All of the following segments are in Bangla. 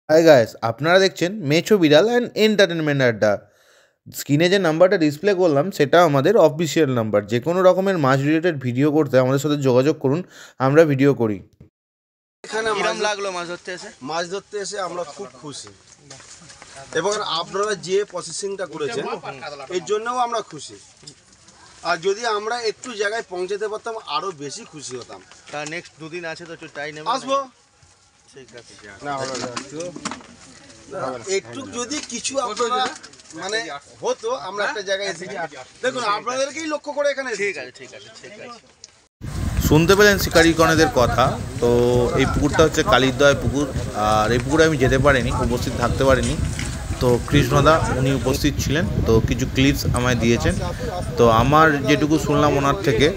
হাই গাইস, আপনারা দেখছেন মেছো বিড়াল অ্যান্ড এন্টারটেনমেন্ট আড্ডা। স্ক্রিনে যে নাম্বারটা ডিসপ্লে করলাম সেটা আমাদের অফিসিয়াল নাম্বার। যে কোনো রকমের মাছ রিলেটেড ভিডিও করতে আমাদের সাথে যোগাযোগ করুন, আমরা ভিডিও করি। এখানে কিরম লাগলো মাছ ধরতে এসে? মাছ ধরতে এসে আমরা খুব খুশি, এবং আপনারা যে প্রসেসিংটা করেছেন এর জন্যও আমরা খুশি। আর যদি আমরা একটু জায়গায় পৌঁছাতে পারতাম আরো বেশি খুশি হতাম। তা নেক্সট দুদিন আছে তো একটু টাইম নেবে, আসবো। ঠিক আছে। না একটু যদি কিছু আপনারা মানে হতো, আমরা একটা জায়গায় এসেছি, দেখুন আপনাদেরকেই লক্ষ্য করে এখানে। ঠিক আছে ঠিক আছে ঠিক আছে। শুনতে পেলেন শিকারিগণেদের কথা। তো এই পুকুরটা হচ্ছে কালিরদয় পুকুর, আর এই পুকুরে আমি যেতে পারিনি, উপস্থিত থাকতে পারিনি। তো কৃষ্ণদা উনি উপস্থিত ছিলেন, তো কিছু ক্লিপস আমায় দিয়েছেন। তো আমার যেটুকু শুনলাম ওনার থেকে,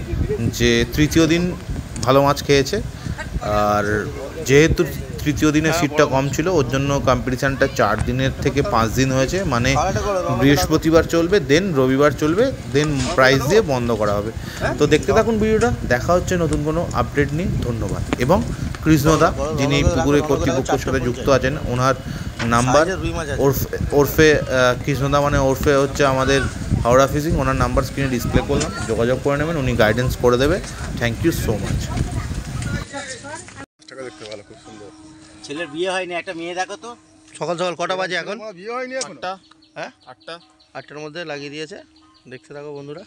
যে তৃতীয় দিন ভালো মাছ খেয়েছে, আর যেহেতু তৃতীয় দিনের সিটটা কম ছিল ওর জন্য কম্পিটিশানটা 4 দিনের থেকে 5 দিন হয়েছে। মানে বৃহস্পতিবার চলবে, দেন রবিবার চলবে, দেন প্রাইজ দিয়ে বন্ধ করা হবে। তো দেখতে থাকুন ভিডিওটা, দেখা হচ্ছে নতুন কোনো আপডেট নিয়ে। ধন্যবাদ। এবং কৃষ্ণদা যিনি এই পুকুরের কর্তৃপক্ষের সাথে যুক্ত আছেন, ওনার নাম্বার ওরফে কৃষ্ণদা মানে ওরফে হচ্ছে আমাদের হাওড়া ফিশিং, ওনার নাম্বার স্ক্রিনে ডিসপ্লে করলাম, যোগাযোগ করে নেবেন, উনি গাইডেন্স করে দেবে। Thank you so much. দেখতে ভালো, খুব সুন্দর। ছেলের বিয়ে হয়নি, একটা মেয়ে দেখো তো। সকাল সকাল কটা বাজে এখন? বিয়ে হয়নি এখন? 8টা। হ্যাঁ 8টা। 8টার মধ্যে লাগিয়ে দিয়েছে। দেখতে থাকো বন্ধুরা।